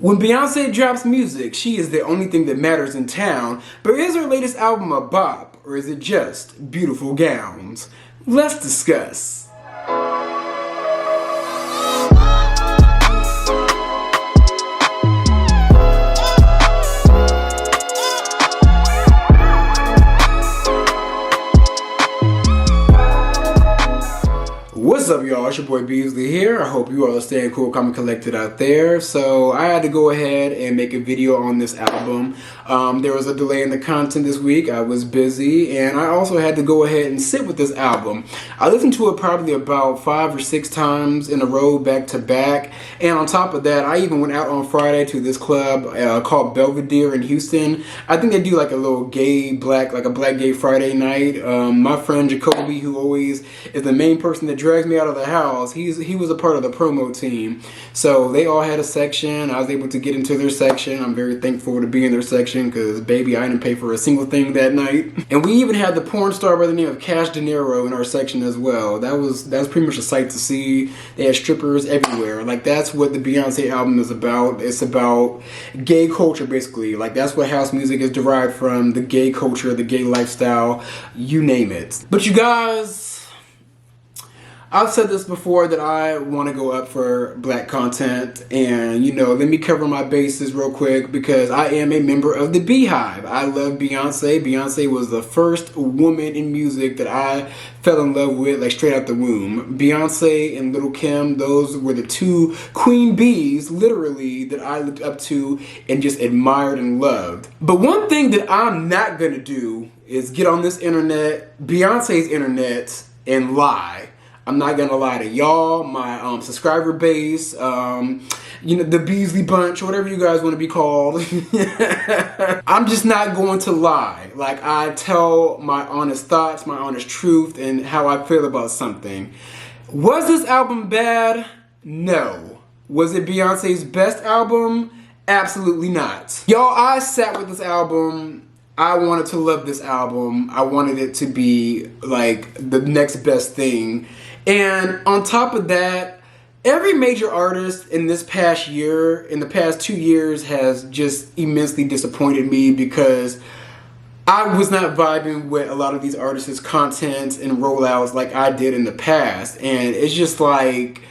When Beyonce drops music, she is the only thing that matters in town, but is her latest album a bop, or is it just beautiful gowns? Let's discuss. What's up, y'all? It's your boy Beasley here. I hope you all are staying cool, calm, and collected out there. So I had to go ahead and make a video on this album. There was a delay in the content this week. I was busy, and I also had to go ahead and sit with this album. I listened to it probably about 5 or 6 times in a row, back to back. And on top of that, I even went out on Friday to this club called Belvedere in Houston. I think they do like a little black gay Friday night. My friend Jacoby, who always is the main person that drags me out of the house, he was a part of the promo team. So they all had a section. I was able to get into their section. I'm very thankful to be in their section because, baby, I didn't pay for a single thing that night. And we even had the porn star by the name of Cash De Niro in our section as well. That was pretty much a sight to see. They had strippers everywhere. Like, that's what the Beyonce album is about. It's about gay culture, basically. Like, that's what house music is derived from, the gay culture, the gay lifestyle, you name it. But you guys, I've said this before that I want to go up for black content, and let me cover my bases real quick because I am a member of the Beehive. I love Beyonce. Beyonce was the first woman in music that I fell in love with, like, straight out the womb. Beyonce and Little Kim, those were the two queen bees, literally, that I looked up to and just admired and loved. But one thing that I'm not going to do is get on this internet, Beyonce's internet, and lie. I'm not gonna lie to y'all, my subscriber base, the Beasley bunch, whatever you guys want to be called. I'm just not going to lie. Like, I tell my honest thoughts, my honest truth, and how I feel about something. Was this album bad? No. Was it Beyonce's best album? Absolutely not. Y'all, I sat with this album. I wanted to love this album. I wanted it to be like the next best thing. And on top of that, every major artist in this past year, in the past 2 years, has just immensely disappointed me because I was not vibing with a lot of these artists' content and rollouts like I did in the past. And it's just like,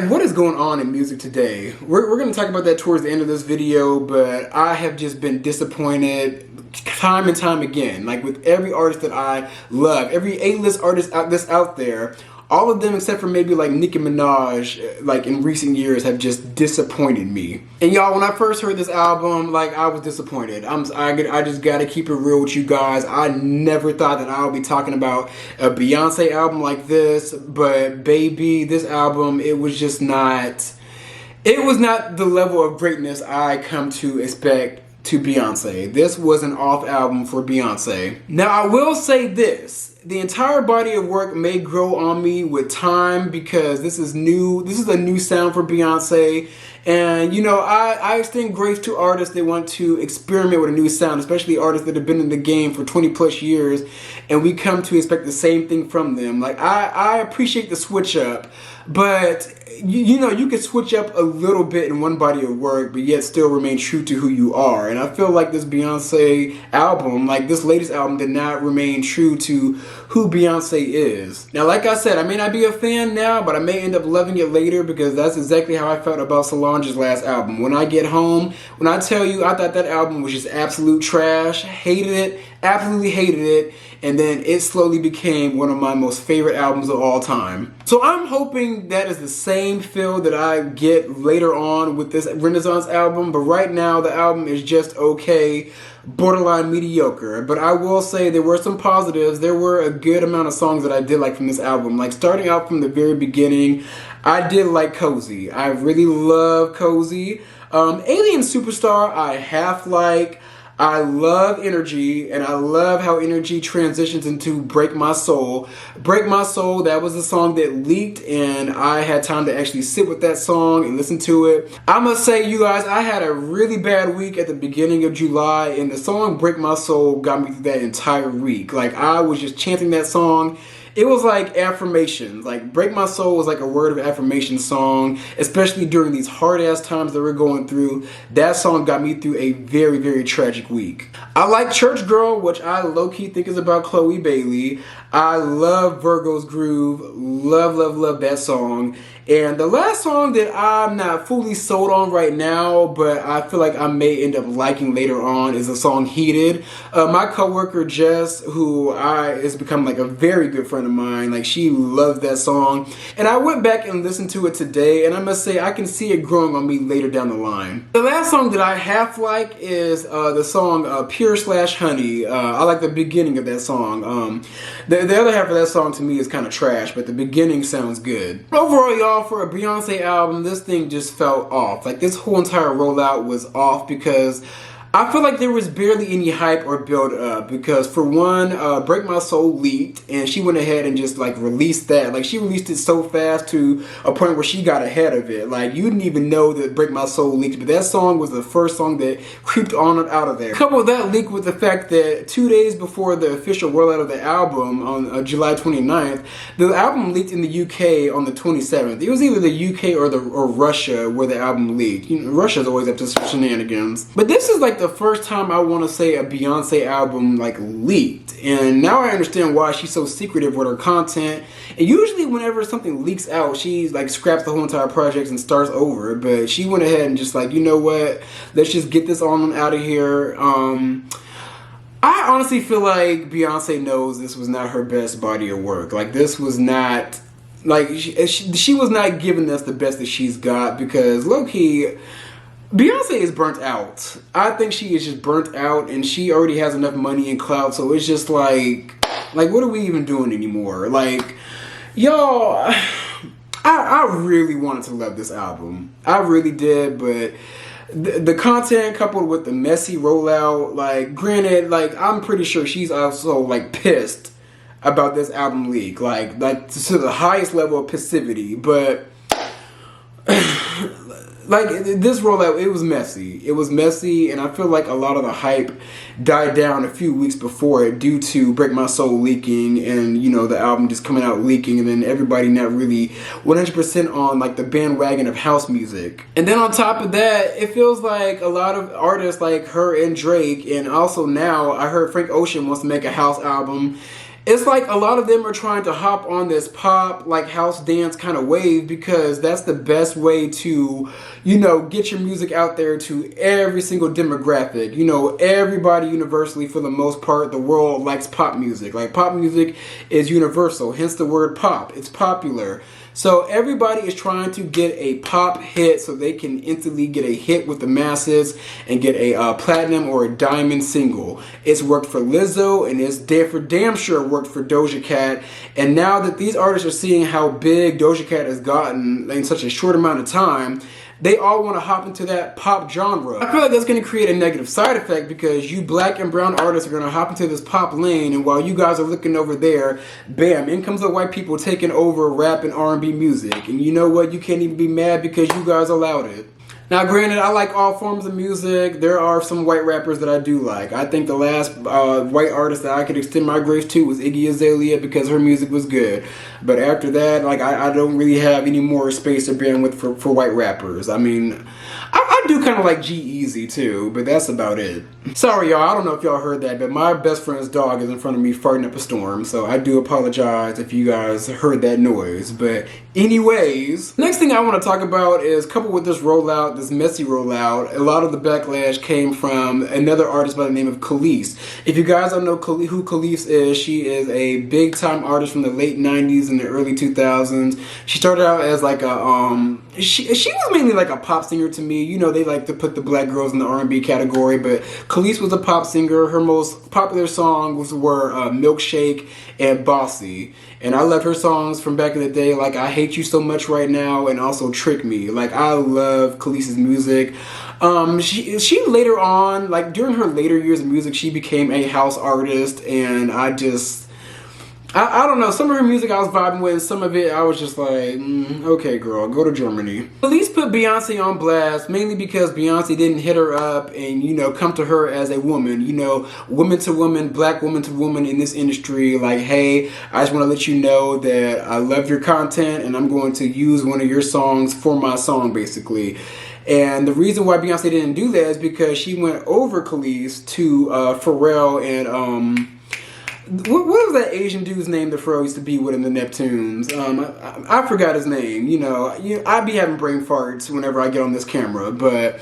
what is going on in music today? We're going to talk about that towards the end of this video, but I have just been disappointed time and time again. Like, with every artist that I love, every A-list artist that's out there, all of them except for maybe like Nicki Minaj, like in recent years, have just disappointed me. And y'all, when I first heard this album, like, I was disappointed. I just gotta keep it real with you guys. I never thought that I would be talking about a Beyonce album like this, but baby, this album, it was not the level of greatness I come to expect to Beyonce. This was an off album for Beyonce. Now, I will say this. The entire body of work may grow on me with time because this is new. This is a new sound for Beyonce. And, I extend grace to artists that want to experiment with a new sound, especially artists that have been in the game for 20 plus years, and we come to expect the same thing from them. Like, I appreciate the switch up, but you could switch up a little bit in one body of work, but yet still remain true to who you are. And I feel like this Beyonce album, like this latest album, did not remain true to who Beyonce is. Now, like I said, I may not be a fan now, but I may end up loving it later because that's exactly how I felt about Solange's last album. When I Get Home, when I tell you I thought that album was just absolute trash, hated it, absolutely hated it, and then it slowly became one of my most favorite albums of all time. So I'm hoping that is the same feel that I get later on with this Renaissance album, but right now the album is just okay, borderline mediocre. But I will say there were some positives. There were a good amount of songs that I did like from this album. Like, starting out from the very beginning, I did like Cozy. I really love Cozy. Alien Superstar, I half like. I love Energy, and I love how Energy transitions into Break My Soul. Break My Soul, that was a song that leaked, and I had time to actually sit with that song and listen to it. I must say, you guys, I had a really bad week at the beginning of July, and the song Break My Soul got me through that entire week. Like, I was just chanting that song it was like affirmations. Like Break My Soul was like a word of affirmation song, especially during these hard ass times that we're going through. That song got me through a very, very tragic week. I like Church Girl, which I low-key think is about Chloe Bailey. I love Virgo's Groove. Love, love, love that song. And the last song that I'm not fully sold on right now, but I feel like I may end up liking later on, is the song Heated. My coworker Jess, who has become like a very good friend of mine, like she loves that song. And I went back and listened to it today, and I must say I can see it growing on me later down the line. The last song that I half like is the song Pure/Honey. I like the beginning of that song. The other half of that song to me is kind of trash, but the beginning sounds good. Overall, y'all, for a Beyonce album, this thing just felt off. Like this whole entire rollout was off because I feel like there was barely any hype or build up, because for one, Break My Soul leaked and she went ahead and just like released that. Like she released it so fast to a point where she got ahead of it. Like you didn't even know that Break My Soul leaked, but that song was the first song that creeped on and out of there. Couple that leak with the fact that 2 days before the official rollout of the album on July 29th, the album leaked in the UK on the 27th. It was either the UK or Russia where the album leaked. You know, Russia's always up to some shenanigans. But this is like the first time I want to say a Beyonce album like leaked, and now I understand why she's so secretive with her content. And usually whenever something leaks out, she like scraps the whole entire project and starts over, but she went ahead and just like, you know what, let's just get this on out of here. I honestly feel like Beyonce knows this was not her best body of work. Like this was not, like she was not giving us the best that she's got, because low-key Beyonce is burnt out. I think she is just burnt out, and she already has enough money and clout, so it's just like what are we even doing anymore? Like, y'all, I really wanted to love this album. I really did, but the content coupled with the messy rollout, like, granted, like, I'm pretty sure she's also, like, pissed about this album leak, like to the highest level of passivity, but like this rollout, it was messy. It was messy, and I feel like a lot of the hype died down a few weeks before it due to Break My Soul leaking, and you know, the album just coming out leaking, and then everybody not really 100% on like the bandwagon of house music. And then on top of that, it feels like a lot of artists like her and Drake, and also now I heard Frank Ocean wants to make a house album. It's like a lot of them are trying to hop on this pop, like house dance kind of wave, because that's the best way to, you know, get your music out there to every single demographic. You know, everybody universally, for the most part, the world likes pop music. Like pop music is universal, hence the word pop. It's popular. So everybody is trying to get a pop hit so they can instantly get a hit with the masses and get a platinum or a diamond single. It's worked for Lizzo, and it's for damn sure worked for Doja Cat. And now that these artists are seeing how big Doja Cat has gotten in such a short amount of time, they all want to hop into that pop genre. I feel like that's going to create a negative side effect, because you black and brown artists are going to hop into this pop lane, and while you guys are looking over there, bam, in comes the white people taking over rap and R&B music. And you know what? You can't even be mad because you guys allowed it. Now, granted, I like all forms of music. There are some white rappers that I do like. I think the last white artist that I could extend my grace to was Iggy Azalea, because her music was good. But after that, like, I don't really have any more space or bandwidth for white rappers. I mean, I do kind of like G-Eazy too, but that's about it. Sorry, y'all, I don't know if y'all heard that, but my best friend's dog is in front of me farting up a storm, so I do apologize if you guys heard that noise. But anyways, next thing I want to talk about is, coupled with this rollout, this messy rollout, a lot of the backlash came from another artist by the name of Kelis. If you guys don't know who Kelis is, she is a big time artist from the late 90s and the early 2000s. She started out as like a she was mainly like a pop singer to me. You know, they like to put the black girls in the R&B category, but Kelis was a pop singer. Her most popular songs were Milkshake and Bossy. And I love her songs from back in the day, like I Hate You So Much Right Now, and also Trick Me. Like, I love Kelis's music. She later on, like during her later years of music, she became a house artist, and I don't know, some of her music I was vibing with, some of it I was just like, okay girl, go to Germany. Kelis put Beyonce on blast, mainly because Beyonce didn't hit her up and, you know, come to her as a woman, you know, woman to woman, black woman to woman in this industry, like, hey, I just want to let you know that I love your content and I'm going to use one of your songs for my song, basically. And the reason why Beyonce didn't do that is because she went over Kelis to Pharrell and, what was that Asian dude's name that Pharrell used to be with in the Neptunes? I forgot his name. You know, I be having brain farts whenever I get on this camera, but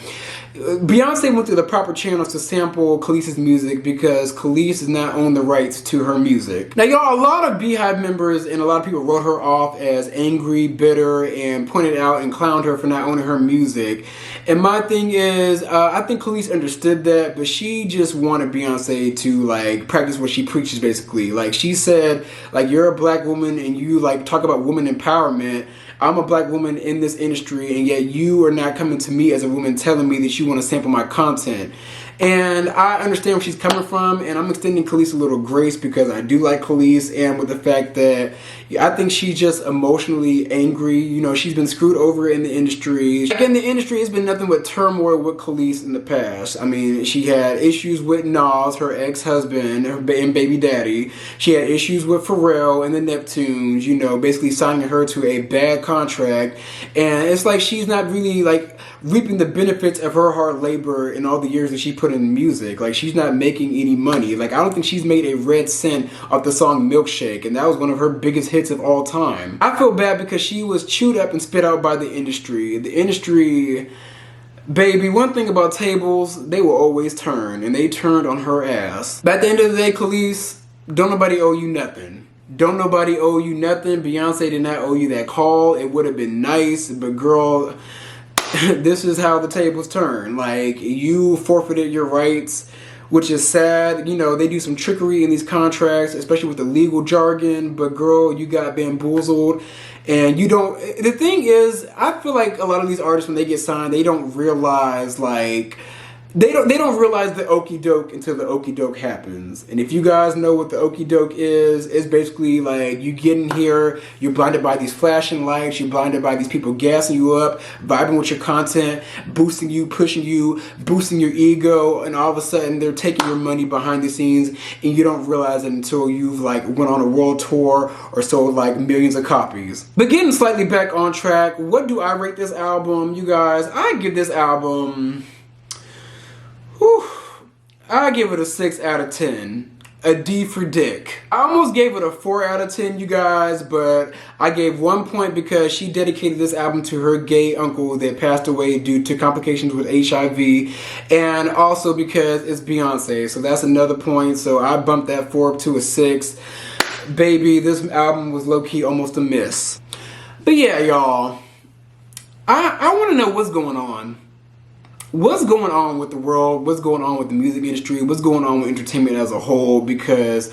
Beyonce went through the proper channels to sample Kelis's music because Kelis does not own the rights to her music. Now, y'all, a lot of Beehive members and a lot of people wrote her off as angry, bitter, and pointed out and clowned her for not owning her music. And my thing is, I think Kelis understood that, but she just wanted Beyonce to, like, practice what she preaches, basically. Like, she said, like, you're a black woman and you, like, talk about woman empowerment. I'm a black woman in this industry, and yet you are not coming to me as a woman telling me that you want to sample my content. And I understand where she's coming from, and I'm extending Kelis a little grace because I do like Kelis, and with the fact that I think she's just emotionally angry. You know, she's been screwed over in the industry. Like, in the industry, it's been nothing but turmoil with Kelis in the past. I mean, she had issues with Nas, her ex-husband, and baby daddy. She had issues with Pharrell and the Neptunes, you know, basically signing her to a bad contract. And it's like she's not really, like, reaping the benefits of her hard labor in all the years that she put in music. Like, she's not making any money. Like, I don't think she's made a red cent off the song Milkshake, and that was one of her biggest hits of all time. I feel bad because she was chewed up and spit out by the industry. The industry, baby, one thing about tables, they will always turn, and they turned on her ass. But at the end of the day, Kelis, don't nobody owe you nothing. Don't nobody owe you nothing. Beyonce did not owe you that call. It would have been nice, but girl, this is how the tables turn. Like, you forfeited your rights, which is sad. You know, they do some trickery in these contracts, especially with the legal jargon, but girl, you got bamboozled. And you don't, the thing is, I feel like a lot of these artists, when they get signed, they don't realize, like, they don't realize the okie doke until the okie doke happens. And if you guys know what the okie doke is, it's basically like you get in here, you're blinded by these flashing lights, you're blinded by these people gassing you up, vibing with your content, boosting you, pushing you, boosting your ego, and all of a sudden they're taking your money behind the scenes and you don't realize it until you've like went on a world tour or sold like millions of copies. But getting slightly back on track, what do I rate this album? You guys, I give this album, I give it a 6 out of 10. A D for dick. I almost gave it a 4 out of 10, you guys, but I gave 1 point because she dedicated this album to her gay uncle that passed away due to complications with HIV, and also because it's Beyonce, so that's another point, so I bumped that 4 up to a 6. Baby, this album was low-key almost a miss. But yeah, y'all, I want to know what's going on. What's going on with the world? What's going on with the music industry? What's going on with entertainment as a whole? Because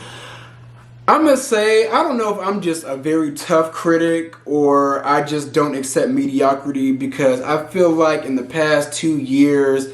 I must say, I don't know if I'm just a very tough critic or I just don't accept mediocrity, because I feel like in the past 2 years,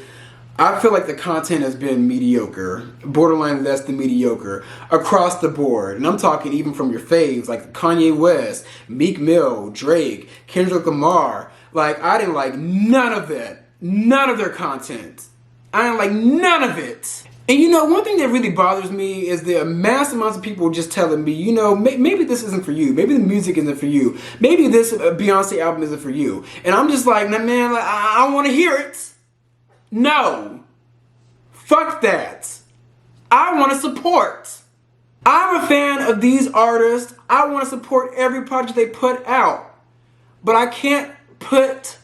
I feel like the content has been mediocre, borderline less than mediocre, across the board. And I'm talking even from your faves, like Kanye West, Meek Mill, Drake, Kendrick Lamar. Like, I didn't like none of that. None of their content. I didn't like none of it. And you know, one thing that really bothers me is the mass amounts of people just telling me, you know, maybe this isn't for you. Maybe the music isn't for you. Maybe this Beyonce album isn't for you. And I'm just like, nah, man, like, I want to hear it. No. Fuck that. I want to support. I'm a fan of these artists. I want to support every project they put out. But I can't put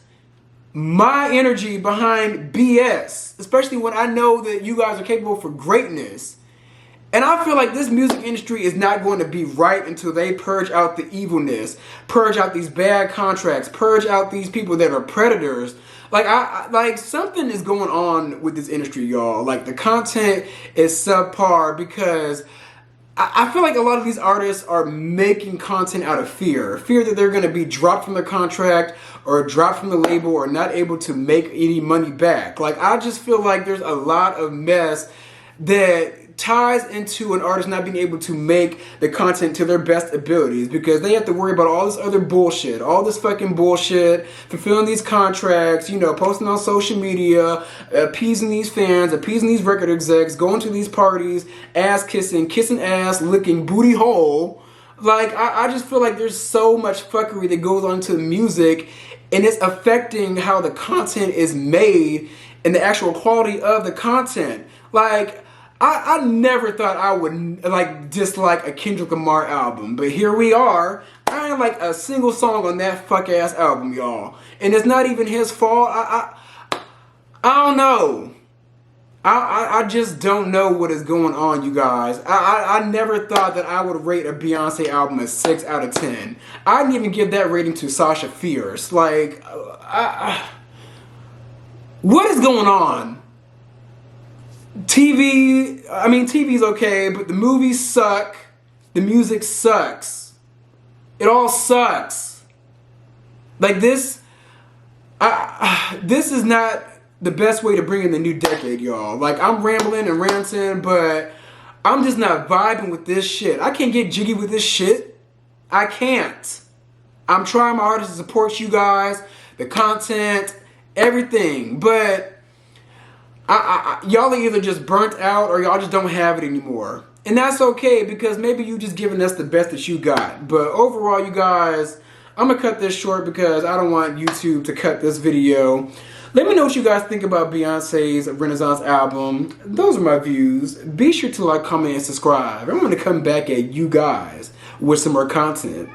my energy behind BS, especially when I know that you guys are capable for greatness. And I feel like this music industry is not going to be right until they purge out the evilness, purge out these bad contracts, purge out these people that are predators. Like, like something is going on with this industry, y'all. Like, the content is subpar because I feel like a lot of these artists are making content out of fear. Fear that they're going to be dropped from their contract or dropped from the label or not able to make any money back. Like, I just feel like there's a lot of mess that ties into an artist not being able to make the content to their best abilities, because they have to worry about all this other bullshit, all this fucking bullshit, fulfilling these contracts, you know, posting on social media, appeasing these fans, appeasing these record execs, going to these parties, ass kissing, kissing ass, licking booty hole. Like, I just feel like there's so much fuckery that goes on to the music, and it's affecting how the content is made and the actual quality of the content. Like, I never thought I would like dislike a Kendrick Lamar album, but here we are. I ain't like a single song on that fuck ass album, y'all, and it's not even his fault. I don't know. I just don't know what is going on, you guys. I never thought that I would rate a Beyonce album a 6 out of 10. I didn't even give that rating to Sasha Fierce. Like, what is going on? TV's okay, but the movies suck. The music sucks. It all sucks. Like, this is not the best way to bring in the new decade, y'all. Like, I'm rambling and ranting, but I'm just not vibing with this shit. I can't get jiggy with this shit. I can't. I'm trying my hardest to support you guys, the content, everything, but y'all are either just burnt out or y'all just don't have it anymore. And that's okay, because maybe you just giving us the best that you got. But overall, you guys, I'm gonna cut this short because I don't want YouTube to cut this video. Let me know what you guys think about Beyonce's Renaissance album. Those are my views. Be sure to like, comment, and subscribe. I'm gonna come back at you guys with some more content.